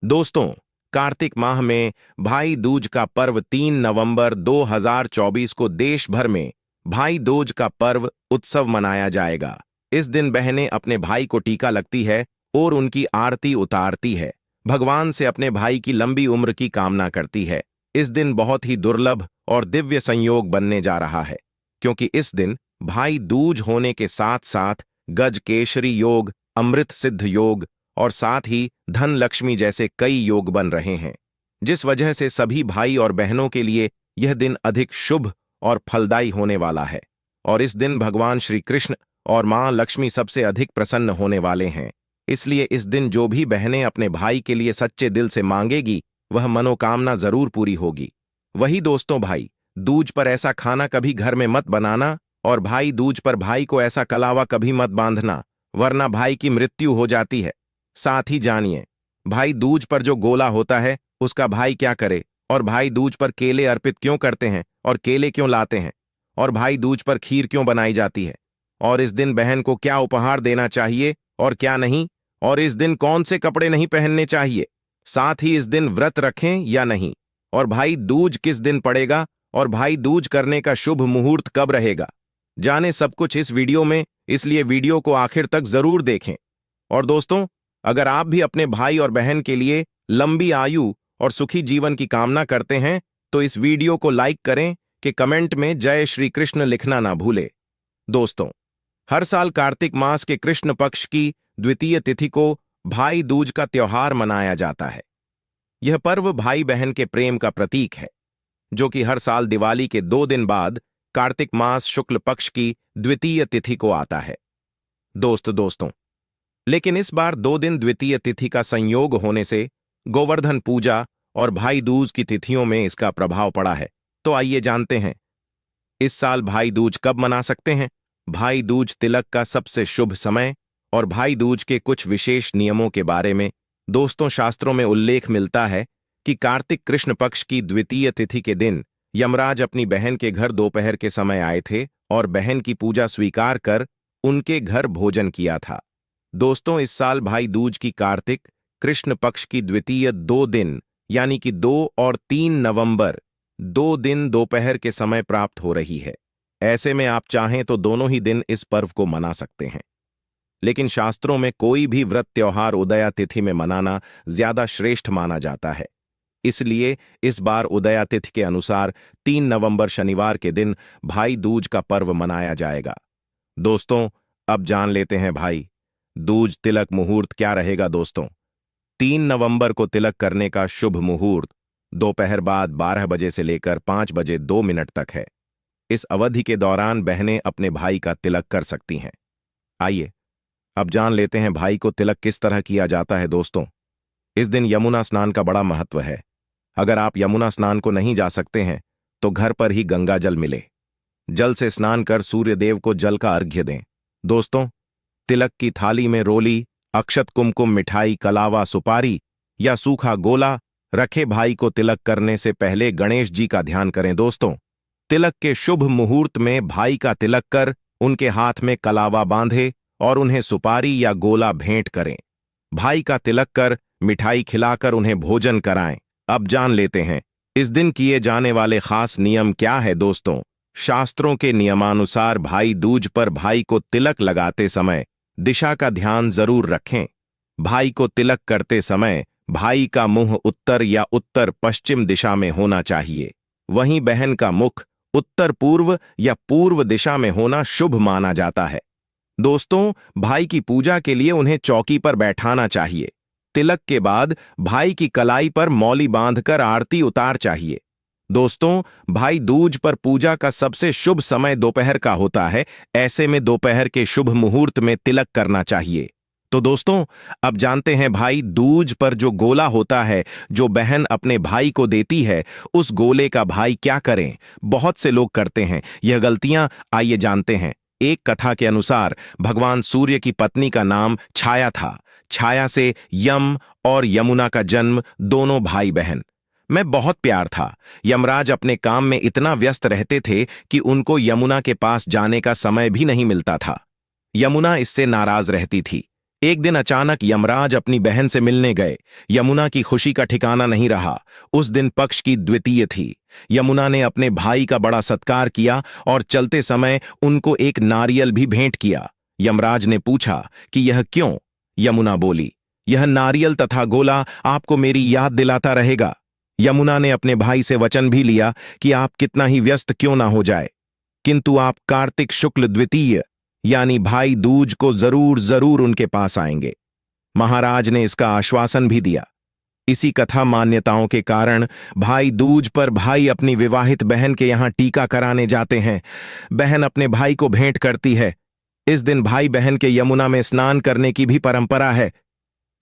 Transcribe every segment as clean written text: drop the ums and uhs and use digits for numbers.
दोस्तों, कार्तिक माह में भाई दूज का पर्व 3 नवंबर 2024 को देश भर में भाई दूज का पर्व उत्सव मनाया जाएगा। इस दिन बहनें अपने भाई को टीका लगती है और उनकी आरती उतारती है। भगवान से अपने भाई की लंबी उम्र की कामना करती है। इस दिन बहुत ही दुर्लभ और दिव्य संयोग बनने जा रहा है, क्योंकि इस दिन भाई दूज होने के साथ साथ गज केशरी योग, अमृत सिद्ध योग और साथ ही धन लक्ष्मी जैसे कई योग बन रहे हैं, जिस वजह से सभी भाई और बहनों के लिए यह दिन अधिक शुभ और फलदायी होने वाला है। और इस दिन भगवान श्री कृष्ण और मां लक्ष्मी सबसे अधिक प्रसन्न होने वाले हैं। इसलिए इस दिन जो भी बहनें अपने भाई के लिए सच्चे दिल से मांगेगी, वह मनोकामना जरूर पूरी होगी। वही दोस्तों, भाई दूज पर ऐसा खाना कभी घर में मत बनाना और भाई दूज पर भाई को ऐसा कलावा कभी मत बांधना, वरना भाई की मृत्यु हो जाती है। साथ ही जानिए, भाई दूज पर जो गोला होता है उसका भाई क्या करे, और भाई दूज पर केले अर्पित क्यों करते हैं और केले क्यों लाते हैं, और भाई दूज पर खीर क्यों बनाई जाती है, और इस दिन बहन को क्या उपहार देना चाहिए और क्या नहीं, और इस दिन कौन से कपड़े नहीं पहनने चाहिए, साथ ही इस दिन व्रत रखें या नहीं, और भाई दूज किस दिन पड़ेगा और भाई दूज करने का शुभ मुहूर्त कब रहेगा। जाने सब कुछ इस वीडियो में, इसलिए वीडियो को आखिर तक जरूर देखें। और दोस्तों, अगर आप भी अपने भाई और बहन के लिए लंबी आयु और सुखी जीवन की कामना करते हैं तो इस वीडियो को लाइक करें कि कमेंट में जय श्री कृष्ण लिखना ना भूले। दोस्तों, हर साल कार्तिक मास के कृष्ण पक्ष की द्वितीय तिथि को भाई दूज का त्योहार मनाया जाता है। यह पर्व भाई बहन के प्रेम का प्रतीक है, जो कि हर साल दिवाली के 2 दिन बाद कार्तिक मास शुक्ल पक्ष की द्वितीय तिथि को आता है। दोस्तों, लेकिन इस बार 2 दिन द्वितीय तिथि का संयोग होने से गोवर्धन पूजा और भाई दूज की तिथियों में इसका प्रभाव पड़ा है। तो आइए जानते हैं, इस साल भाई दूज कब मना सकते हैं, भाई दूज तिलक का सबसे शुभ समय और भाई दूज के कुछ विशेष नियमों के बारे में। दोस्तों, शास्त्रों में उल्लेख मिलता है कि कार्तिक कृष्ण पक्ष की द्वितीय तिथि के दिन यमराज अपनी बहन के घर दोपहर के समय आए थे और बहन की पूजा स्वीकार कर उनके घर भोजन किया था। दोस्तों, इस साल भाई दूज की कार्तिक कृष्ण पक्ष की द्वितीय 2 दिन यानी कि 2 और 3 नवंबर 2 दिन दोपहर के समय प्राप्त हो रही है। ऐसे में आप चाहें तो दोनों ही दिन इस पर्व को मना सकते हैं, लेकिन शास्त्रों में कोई भी व्रत त्योहार उदया तिथि में मनाना ज्यादा श्रेष्ठ माना जाता है। इसलिए इस बार उदया तिथि के अनुसार 3 नवंबर शनिवार के दिन भाई दूज का पर्व मनाया जाएगा। दोस्तों, अब जान लेते हैं भाई दूज तिलक मुहूर्त क्या रहेगा। दोस्तों, 3 नवंबर को तिलक करने का शुभ मुहूर्त दोपहर बाद 12 बजे से लेकर 5 बजे 2 मिनट तक है। इस अवधि के दौरान बहनें अपने भाई का तिलक कर सकती हैं। आइए अब जान लेते हैं भाई को तिलक किस तरह किया जाता है। दोस्तों, इस दिन यमुना स्नान का बड़ा महत्व है। अगर आप यमुना स्नान को नहीं जा सकते हैं तो घर पर ही गंगा जल मिले, जल से स्नान कर सूर्य देव को जल का अर्घ्य दें। दोस्तों, तिलक की थाली में रोली, अक्षत, कुमकुम, मिठाई, कलावा, सुपारी या सूखा गोला रखे। भाई को तिलक करने से पहले गणेश जी का ध्यान करें। दोस्तों, तिलक के शुभ मुहूर्त में भाई का तिलक कर उनके हाथ में कलावा बांधे और उन्हें सुपारी या गोला भेंट करें। भाई का तिलक कर मिठाई खिलाकर उन्हें भोजन कराएं। अब जान लेते हैं इस दिन किए जाने वाले खास नियम क्या है। दोस्तों, शास्त्रों के नियमानुसार भाई दूज पर भाई को तिलक लगाते समय दिशा का ध्यान जरूर रखें। भाई को तिलक करते समय भाई का मुंह उत्तर या उत्तर पश्चिम दिशा में होना चाहिए। वहीं बहन का मुख उत्तर पूर्व या पूर्व दिशा में होना शुभ माना जाता है। दोस्तों, भाई की पूजा के लिए उन्हें चौकी पर बैठाना चाहिए। तिलक के बाद भाई की कलाई पर मौली बांधकर आरती उतार चाहिए। दोस्तों, भाई दूज पर पूजा का सबसे शुभ समय दोपहर का होता है। ऐसे में दोपहर के शुभ मुहूर्त में तिलक करना चाहिए। तो दोस्तों, अब जानते हैं भाई दूज पर जो गोला होता है जो बहन अपने भाई को देती है, उस गोले का भाई क्या करें। बहुत से लोग करते हैं यह गलतियां। आइए जानते हैं। एक कथा के अनुसार भगवान सूर्य की पत्नी का नाम छाया था। छाया से यम और यमुना का जन्म दोनों भाई बहन में बहुत प्यार था। यमराज अपने काम में इतना व्यस्त रहते थे कि उनको यमुना के पास जाने का समय भी नहीं मिलता था। यमुना इससे नाराज रहती थी। एक दिन अचानक यमराज अपनी बहन से मिलने गए। यमुना की खुशी का ठिकाना नहीं रहा। उस दिन पक्ष की द्वितीय थी। यमुना ने अपने भाई का बड़ा सत्कार किया और चलते समय उनको एक नारियल भी भेंट किया। यमराज ने पूछा कि यह क्यों? यमुना बोली, यह नारियल तथा गोला आपको मेरी याद दिलाता रहेगा। यमुना ने अपने भाई से वचन भी लिया कि आप कितना ही व्यस्त क्यों ना हो जाए, किंतु आप कार्तिक शुक्ल द्वितीय यानी भाई दूज को जरूर जरूर उनके पास आएंगे। महाराज ने इसका आश्वासन भी दिया। इसी कथा मान्यताओं के कारण भाई दूज पर भाई अपनी विवाहित बहन के यहां टीका कराने जाते हैं। बहन अपने भाई को भेंट करती है। इस दिन भाई बहन के यमुना में स्नान करने की भी परंपरा है।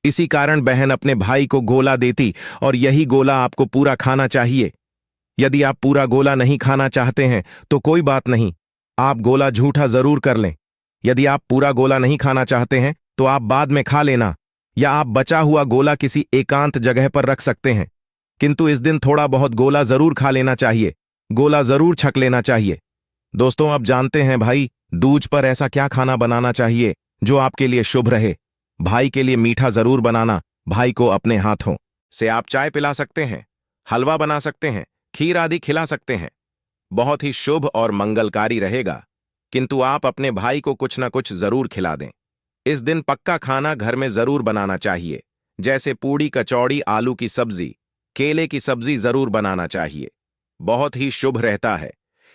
इसी कारण बहन अपने भाई को गोला देती और यही गोला आपको पूरा खाना चाहिए। यदि आप पूरा गोला नहीं खाना चाहते हैं तो कोई बात नहीं, आप गोला झूठा जरूर कर लें। यदि आप पूरा गोला नहीं खाना चाहते हैं तो आप बाद में खा लेना, या आप बचा हुआ गोला किसी एकांत जगह पर रख सकते हैं। किंतु इस दिन थोड़ा बहुत गोला जरूर खा लेना चाहिए, गोला जरूर छक लेना चाहिए। दोस्तों, अब जानते हैं भाई दूज पर ऐसा क्या खाना बनाना चाहिए जो आपके लिए शुभ रहे। भाई के लिए मीठा जरूर बनाना। भाई को अपने हाथों से आप चाय पिला सकते हैं, हलवा बना सकते हैं, खीर आदि खिला सकते हैं। बहुत ही शुभ और मंगलकारी रहेगा। किंतु आप अपने भाई को कुछ ना कुछ जरूर खिला दें। इस दिन पक्का खाना घर में जरूर बनाना चाहिए, जैसे पूड़ी, कचौड़ी, आलू की सब्जी, केले की सब्जी जरूर बनाना चाहिए। बहुत ही शुभ रहता है।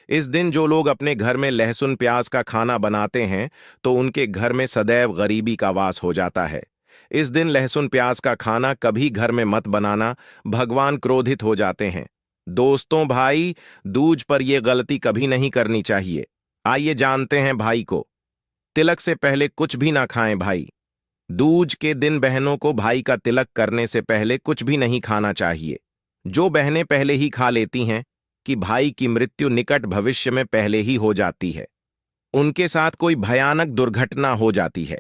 इस दिन जो लोग अपने घर में लहसुन प्याज का खाना बनाते हैं तो उनके घर में सदैव गरीबी का वास हो जाता है। इस दिन लहसुन प्याज का खाना कभी घर में मत बनाना, भगवान क्रोधित हो जाते हैं। दोस्तों, भाई दूज पर यह गलती कभी नहीं करनी चाहिए। आइए जानते हैं भाई को। तिलक से पहले कुछ भी ना खाएं भाई। दूज के दिन बहनों को भाई का तिलक करने से पहले कुछ भी नहीं खाना चाहिए। जो बहनें पहले ही खा लेती हैं कि भाई की मृत्यु निकट भविष्य में पहले ही हो जाती है, उनके साथ कोई भयानक दुर्घटना हो जाती है।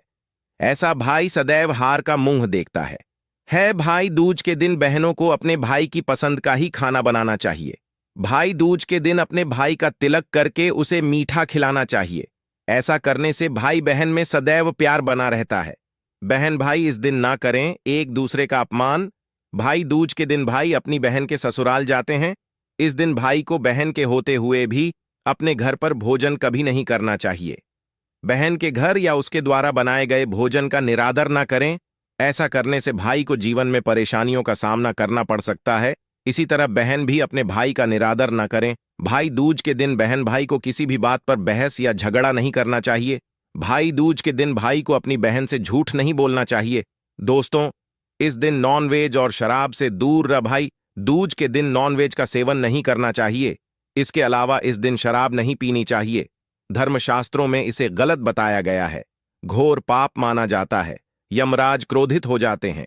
ऐसा भाई सदैव हार का मुंह देखता है भाई दूज के दिन बहनों को अपने भाई की पसंद का ही खाना बनाना चाहिए। भाई दूज के दिन अपने भाई का तिलक करके उसे मीठा खिलाना चाहिए। ऐसा करने से भाई बहन में सदैव प्यार बना रहता है। बहन भाई इस दिन ना करें एक दूसरे का अपमान। भाई दूज के दिन भाई अपनी बहन के ससुराल जाते हैं। इस दिन भाई को बहन के होते हुए भी अपने घर पर भोजन कभी नहीं करना चाहिए। बहन के घर या उसके द्वारा बनाए गए भोजन का निरादर ना करें। ऐसा करने से भाई को जीवन में परेशानियों का सामना करना पड़ सकता है। इसी तरह बहन भी अपने भाई का निरादर न करें। भाई दूज के दिन बहन भाई को किसी भी बात पर बहस या झगड़ा नहीं करना चाहिए। भाई दूज के दिन भाई को अपनी बहन से झूठ नहीं बोलना चाहिए। दोस्तों, इस दिन नॉनवेज और शराब से दूर रह भाई। दूज के दिन नॉनवेज का सेवन नहीं करना चाहिए। इसके अलावा इस दिन शराब नहीं पीनी चाहिए। धर्मशास्त्रों में इसे गलत बताया गया है, घोर पाप माना जाता है। यमराज क्रोधित हो जाते हैं।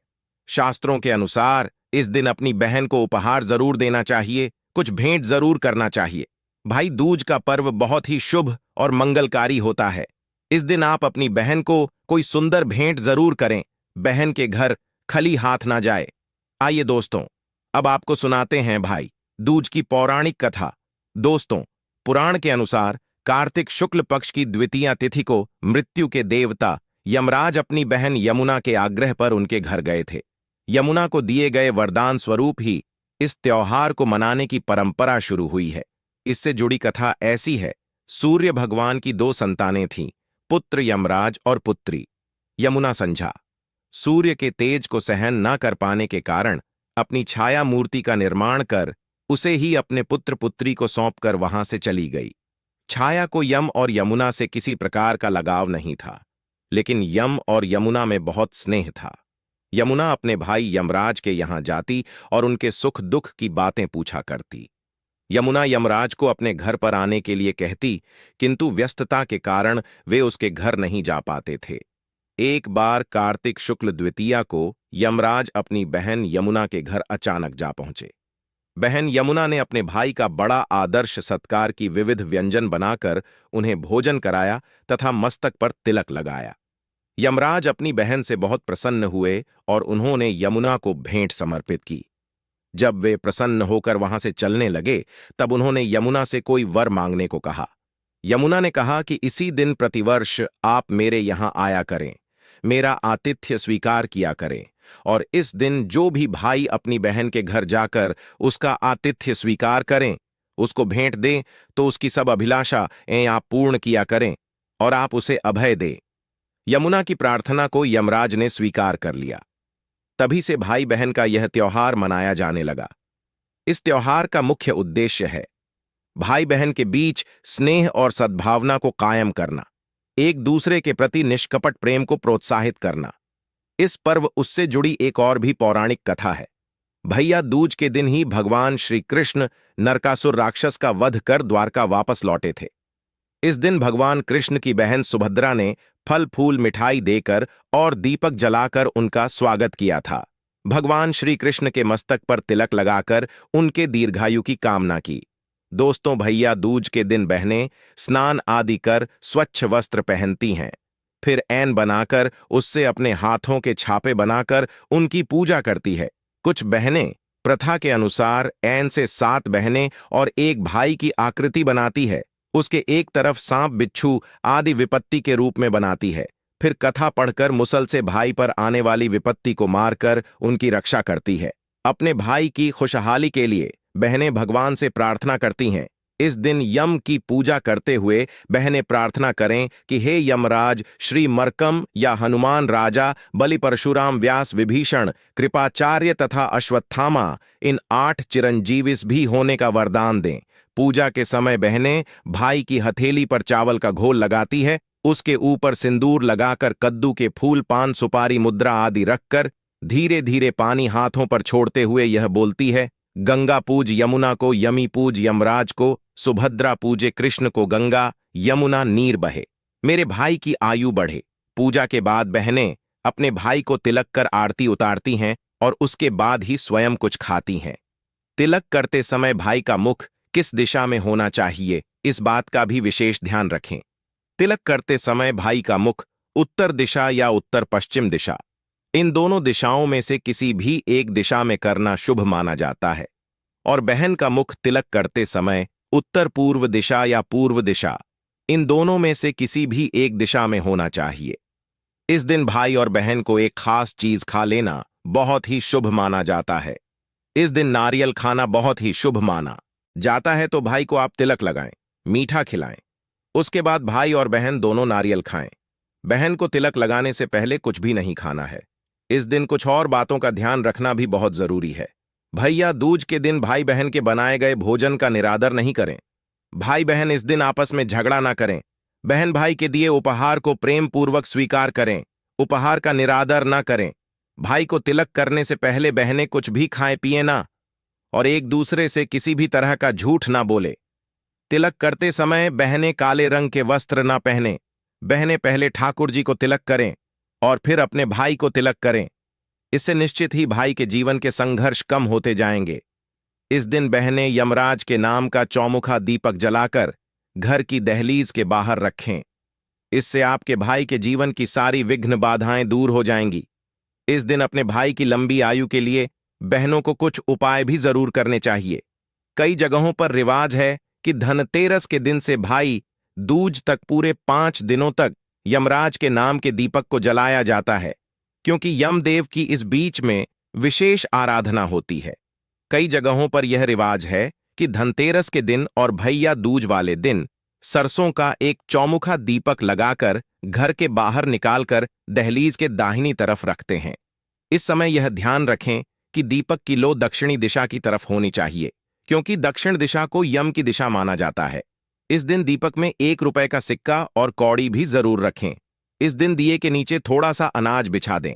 शास्त्रों के अनुसार इस दिन अपनी बहन को उपहार जरूर देना चाहिए, कुछ भेंट जरूर करना चाहिए। भाई दूज का पर्व बहुत ही शुभ और मंगलकारी होता है। इस दिन आप अपनी बहन को कोई सुंदर भेंट जरूर करें। बहन के घर खाली हाथ ना जाए। आइए दोस्तों, अब आपको सुनाते हैं भाई दूज की पौराणिक कथा। दोस्तों, पुराण के अनुसार कार्तिक शुक्ल पक्ष की द्वितीया तिथि को मृत्यु के देवता यमराज अपनी बहन यमुना के आग्रह पर उनके घर गए थे। यमुना को दिए गए वरदान स्वरूप ही इस त्योहार को मनाने की परंपरा शुरू हुई है। इससे जुड़ी कथा ऐसी है। सूर्य भगवान की दो संतानें थीं, पुत्र यमराज और पुत्री। यमुना संझा सूर्य के तेज को सहन न कर पाने के कारण अपनी छाया मूर्ति का निर्माण कर उसे ही अपने पुत्र पुत्री को सौंपकर वहां से चली गई। छाया को यम और यमुना से किसी प्रकार का लगाव नहीं था, लेकिन यम और यमुना में बहुत स्नेह था। यमुना अपने भाई यमराज के यहां जाती और उनके सुख दुख की बातें पूछा करती। यमुना यमराज को अपने घर पर आने के लिए कहती, किंतु व्यस्तता के कारण वे उसके घर नहीं जा पाते थे। एक बार कार्तिक शुक्ल द्वितीया को यमराज अपनी बहन यमुना के घर अचानक जा पहुंचे। बहन यमुना ने अपने भाई का बड़ा आदर्श सत्कार की विविध व्यंजन बनाकर उन्हें भोजन कराया तथा मस्तक पर तिलक लगाया। यमराज अपनी बहन से बहुत प्रसन्न हुए और उन्होंने यमुना को भेंट समर्पित की। जब वे प्रसन्न होकर वहां से चलने लगे तब उन्होंने यमुना से कोई वर मांगने को कहा। यमुना ने कहा कि इसी दिन प्रतिवर्ष आप मेरे यहां आया करें। मेरा आतिथ्य स्वीकार किया करे। और इस दिन जो भी भाई अपनी बहन के घर जाकर उसका आतिथ्य स्वीकार करें, उसको भेंट दें, तो उसकी सब अभिलाषा आप पूर्ण किया करें और आप उसे अभय दें। यमुना की प्रार्थना को यमराज ने स्वीकार कर लिया। तभी से भाई बहन का यह त्योहार मनाया जाने लगा। इस त्योहार का मुख्य उद्देश्य है भाई बहन के बीच स्नेह और सद्भावना को कायम करना, एक दूसरे के प्रति निष्कपट प्रेम को प्रोत्साहित करना। इस पर्व उससे जुड़ी एक और भी पौराणिक कथा है। भैया दूज के दिन ही भगवान श्री कृष्ण नरकासुर राक्षस का वध कर द्वारका वापस लौटे थे। इस दिन भगवान कृष्ण की बहन सुभद्रा ने फल फूल मिठाई देकर और दीपक जलाकर उनका स्वागत किया था। भगवान श्री कृष्ण के मस्तक पर तिलक लगाकर उनके दीर्घायु की कामना की। दोस्तों, भैया दूज के दिन बहनें स्नान आदि कर स्वच्छ वस्त्र पहनती हैं, फिर ऐन बनाकर उससे अपने हाथों के छापे बनाकर उनकी पूजा करती है। कुछ बहनें प्रथा के अनुसार ऐन से 7 बहनें और एक भाई की आकृति बनाती है, उसके एक तरफ सांप बिच्छू आदि विपत्ति के रूप में बनाती है, फिर कथा पढ़कर मुसल से भाई पर आने वाली विपत्ति को मारकर उनकी रक्षा करती है। अपने भाई की खुशहाली के लिए बहनें भगवान से प्रार्थना करती हैं। इस दिन यम की पूजा करते हुए बहनें प्रार्थना करें कि हे यमराज, श्री मरकम या हनुमान राजा, बलि परशुराम, व्यास, विभीषण, कृपाचार्य तथा अश्वत्थामा इन 8 चिरंजीविस भी होने का वरदान दें। पूजा के समय बहनें भाई की हथेली पर चावल का घोल लगाती है, उसके ऊपर सिंदूर लगाकर कद्दू के फूल, पान, सुपारी, मुद्रा आदि रखकर धीरे धीरे पानी हाथों पर छोड़ते हुए यह बोलती है, गंगा पूज यमुना को, यमी पूज यमराज को, सुभद्रा पूजे कृष्ण को, गंगा यमुना नीर बहे, मेरे भाई की आयु बढ़े। पूजा के बाद बहनें अपने भाई को तिलक कर आरती उतारती हैं और उसके बाद ही स्वयं कुछ खाती हैं। तिलक करते समय भाई का मुख किस दिशा में होना चाहिए, इस बात का भी विशेष ध्यान रखें। तिलक करते समय भाई का मुख उत्तर दिशा या उत्तर पश्चिम दिशा, इन दोनों दिशाओं में से किसी भी एक दिशा में करना शुभ माना जाता है। और बहन का मुख तिलक करते समय उत्तर पूर्व दिशा या पूर्व दिशा, इन दोनों में से किसी भी एक दिशा में होना चाहिए। इस दिन भाई और बहन को एक खास चीज खा लेना बहुत ही शुभ माना जाता है। इस दिन नारियल खाना बहुत ही शुभ माना जाता है। तो भाई को आप तिलक लगाएं, मीठा खिलाएं, उसके बाद भाई और बहन दोनों नारियल खाएं। बहन को तिलक लगाने से पहले कुछ भी नहीं खाना है। इस दिन कुछ और बातों का ध्यान रखना भी बहुत जरूरी है। भैया दूज के दिन भाई बहन के बनाए गए भोजन का निरादर नहीं करें। भाई बहन इस दिन आपस में झगड़ा ना करें। बहन भाई के दिए उपहार को प्रेम पूर्वक स्वीकार करें, उपहार का निरादर ना करें। भाई को तिलक करने से पहले बहनें कुछ भी खाएं पिए ना, और एक दूसरे से किसी भी तरह का झूठ ना बोले। तिलक करते समय बहनें काले रंग के वस्त्र ना पहने। बहनें पहले ठाकुर जी को तिलक करें और फिर अपने भाई को तिलक करें। इससे निश्चित ही भाई के जीवन के संघर्ष कम होते जाएंगे। इस दिन बहनें यमराज के नाम का चौमुखा दीपक जलाकर घर की दहलीज के बाहर रखें। इससे आपके भाई के जीवन की सारी विघ्न बाधाएं दूर हो जाएंगी। इस दिन अपने भाई की लंबी आयु के लिए बहनों को कुछ उपाय भी जरूर करने चाहिए। कई जगहों पर रिवाज है कि धनतेरस के दिन से भाई दूज तक पूरे 5 दिनों तक यमराज के नाम के दीपक को जलाया जाता है, क्योंकि यमदेव की इस बीच में विशेष आराधना होती है। कई जगहों पर यह रिवाज है कि धनतेरस के दिन और भैया दूज वाले दिन सरसों का एक चौमुखा दीपक लगाकर घर के बाहर निकालकर दहलीज के दाहिनी तरफ रखते हैं। इस समय यह ध्यान रखें कि दीपक की लो दक्षिणी दिशा की तरफ होनी चाहिए, क्योंकि दक्षिण दिशा को यम की दिशा माना जाता है। इस दिन दीपक में 1 रुपए का सिक्का और कौड़ी भी जरूर रखें। इस दिन दिए के नीचे थोड़ा सा अनाज बिछा दें।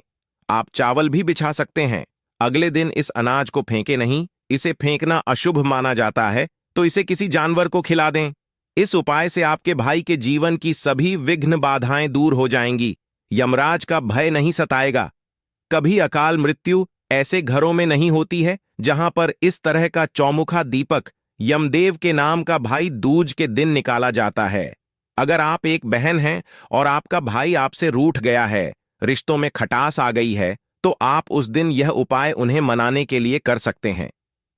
आप चावल भी बिछा सकते हैं। अगले दिन इस अनाज को फेंके नहीं, इसे फेंकना अशुभ माना जाता है, तो इसे किसी जानवर को खिला दें। इस उपाय से आपके भाई के जीवन की सभी विघ्न बाधाएं दूर हो जाएंगी। यमराज का भय नहीं सताएगा। कभी अकाल मृत्यु ऐसे घरों में नहीं होती है जहां पर इस तरह का चौमुखा दीपक यमदेव के नाम का भाई दूज के दिन निकाला जाता है। अगर आप एक बहन हैं और आपका भाई आपसे रूठ गया है, रिश्तों में खटास आ गई है, तो आप उस दिन यह उपाय उन्हें मनाने के लिए कर सकते हैं।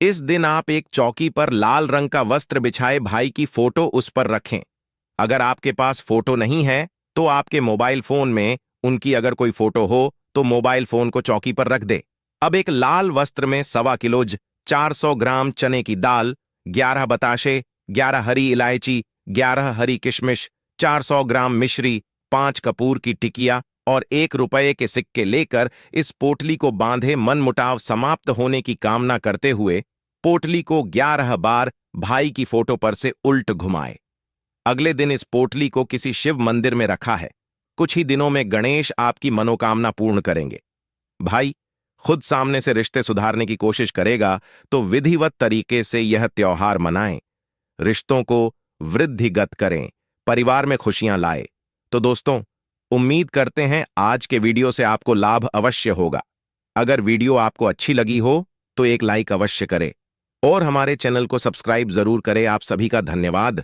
इस दिन आप एक चौकी पर लाल रंग का वस्त्र बिछाए भाई की फोटो उस पर रखें। अगर आपके पास फोटो नहीं है तो आपके मोबाइल फोन में उनकी अगर कोई फोटो हो तो मोबाइल फोन को चौकी पर रख दे। अब एक लाल वस्त्र में 1.25 किलो 400 ग्राम चने की दाल, 11 बताशे, 11 हरी इलायची, 11 हरी किशमिश, 400 ग्राम मिश्री, 5 कपूर की टिकिया और 1 रुपये के सिक्के लेकर इस पोटली को बांधे मनमुटाव समाप्त होने की कामना करते हुए पोटली को 11 बार भाई की फोटो पर से उल्ट घुमाए। अगले दिन इस पोटली को किसी शिव मंदिर में रखा है। कुछ ही दिनों में गणेश आपकी मनोकामना पूर्ण करेंगे। भाई खुद सामने से रिश्ते सुधारने की कोशिश करेगा तो विधिवत तरीके से यह त्योहार मनाएं, रिश्तों को वृद्धिगत करें, परिवार में खुशियां लाए। तो दोस्तों, उम्मीद करते हैं आज के वीडियो से आपको लाभ अवश्य होगा। अगर वीडियो आपको अच्छी लगी हो तो एक लाइक अवश्य करें और हमारे चैनल को सब्सक्राइब जरूर करें। आप सभी का धन्यवाद।